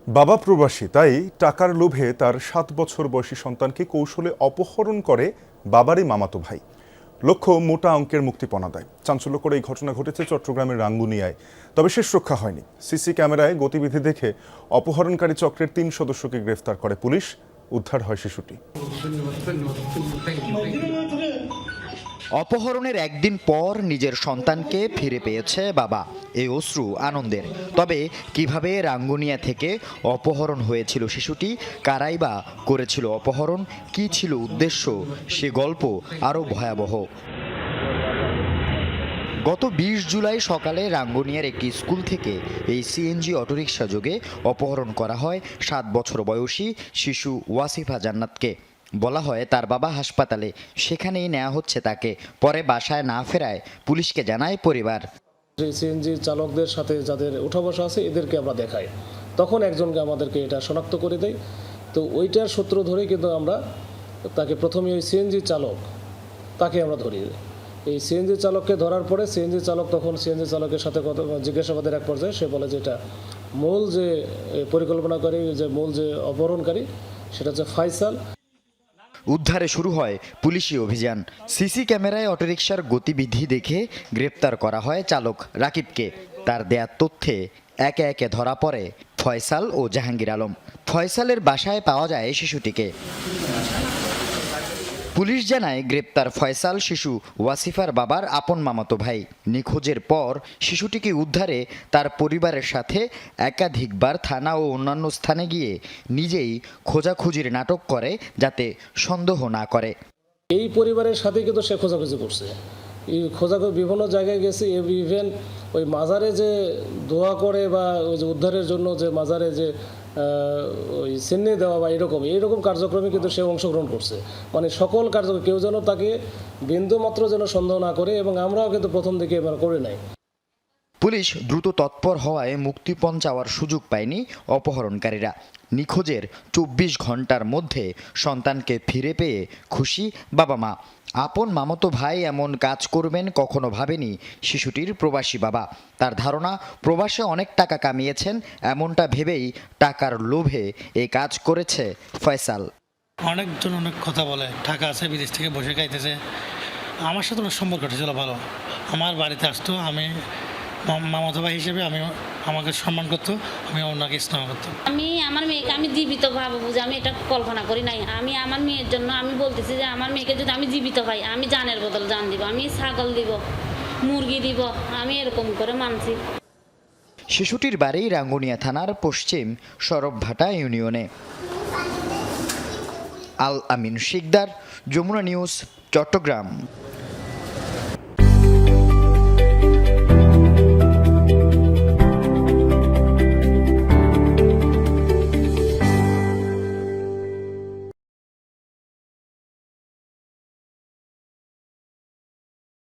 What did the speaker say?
বাবা প্রবাসী, তাই টাকার লোভে তার 7 বছর বয়সী সন্তানকে কৌশলে অপহরণ করে বাবারই মামাতো ভাই। লক্ষ্য মোটা অঙ্কের মুক্তিপণ আদায়। চাঞ্চল্যকর এই ঘটনা ঘটেছে চট্টগ্রামের রাঙ্গুনিয়ায়। তবে শেষ রক্ষা হয়নি। সিসি ক্যামেরায় গতিবিধি দেখে অপহরণকারী চক্রের 3 সদস্যকে গ্রেফতার করে পুলিশ। উদ্ধার হয় শিশুটি। অপহরণের একদিন পর নিজের সন্তানকে ফিরে পেয়েছে বাবা। এই অশ্রু আনন্দের। তবে কিভাবে রাঙ্গুনিয়া থেকে অপহরণ হয়েছিল শিশুটি, কারাই বা করেছিল অপহরণ, কী ছিল উদ্দেশ্য, সে গল্প আরও ভয়াবহ। গত 20 জুলাই সকালে রাঙ্গুনিয়ার একটি স্কুল থেকে এই সিএনজি অটোরিকশা যোগে অপহরণ করা হয় 7 বছর বয়সী শিশু ওয়াসিফা জান্নাতকে। বলা হয় তার বাবা হাসপাতালে, সেখানেই নেওয়া হচ্ছে তাকে। পরে বাসায় না ফেরায় পুলিশকে জানায় পরিবার। সিএনজি চালকদের সাথে যাদের উঠা বসা আছে এদেরকে আমরা দেখাই, তখন একজনকে আমাদেরকে এটা শনাক্ত করে দেয়। তো ওইটার সূত্র ধরে কিন্তু আমরা তাকে প্রথমে ওই সিএনজি চালক তাকে আমরা ধরি। এই সিএনজি চালককে ধরার পরে সিএনজি চালক তখন সিএনজি চালকের সাথে জিজ্ঞাসাবাদের এক পর্যায়ে সে বলে যে এটা মূল যে পরিকল্পনাকারী, যে মূল যে অপহরণকারী সেটা হচ্ছে ফয়সাল। উদ্ধারে শুরু হয় পুলিশি অভিযান। সিসি ক্যামেরায় অটোরিকশার গতিবিধি দেখে গ্রেপ্তার করা হয় চালক রাকিবকে। তার দেয়া তথ্যে একে একে ধরা পড়ে ফয়সাল ও জাহাঙ্গীর আলম। ফয়সালের বাসায় পাওয়া যায় শিশুটিকে। পুলিশ জানায় গ্রেপ্তার ফয়সাল শিশু ওয়াসিফার বাবার আপন মামাতো ভাই। নিখোঁজের পর শিশুটিকে উদ্ধারে তার পরিবারের সাথে একাধিকবার থানা ও অন্যান্য স্থানে গিয়ে নিজেই খোঁজাখুঁজির নাটক করে যাতে সন্দেহ না করে। এই পরিবারের সাথে কিন্তু সে খোঁজাখুঁজি করছে, এই খোঁজাখুঁজি বিভিন্ন জায়গায় গেছে। ইভেন ওই মাজারে যে দোয়া করে বা ওই যে উদ্ধারের জন্য যে মাজারে যে ওই চিহ্ন দেওয়া বা এইরকম কার্যক্রমে কিন্তু সে অংশগ্রহণ করছে। মানে সকল কার্যক্রম কেউ যেন তাকে বিন্দুমাত্র যেন সন্দেহ না করে, এবং আমরাও কিন্তু প্রথম দিকে এবার করে নাই। পুলিশ দ্রুত তৎপর হওয়ায় মুক্তিপণ চাওয়ার সুযোগ পায়নি অপহরণকারীরা। নিখোঁজের 24 ঘন্টার মধ্যে সন্তানকে ফিরে পেয়ে খুশি বাবা মা। আপন মামাতো ভাই এমন কাজ করবেন কখনো ভাবেনি শিশুটির প্রবাসী বাবা। তার ধারণা প্রবাসে অনেক টাকা কামিয়েছেন, এমনটা ভেবেই টাকার লোভে এই কাজ করেছে ফয়সাল। অনেকজন অনেক কথা বলে, টাকা আছে, বিদেশ থেকে বসে খাইতেছে। আমার সাথে ওর সম্পর্ক ছিল ভালো। আমার বাড়িতে আসতো, আমি মামাতো ভাই হিসেবে আমাকে সম্মান করতো, আমি ওনাকে স্নেহ করতাম। আমি আমার মেয়েকে আমি জীবিত ভাবো বুঝে আমি এটা কল্পনা করি নাই। আমি আমার মেয়ের জন্য আমি বলতেছি যে আমার মেয়েকে যদি আমি জীবিত পাই আমি জানের বদল জান দিব, আমি ছাগল দিব, মুরগি দিব, আমি এরকম করে মানছি। শিশুটির বাড়ি রাঙ্গুনিয়া থানার পশ্চিম সরবভাটা ইউনিয়নে। আল আমিন শিকদার, যমুনা নিউজ, চট্টগ্রাম।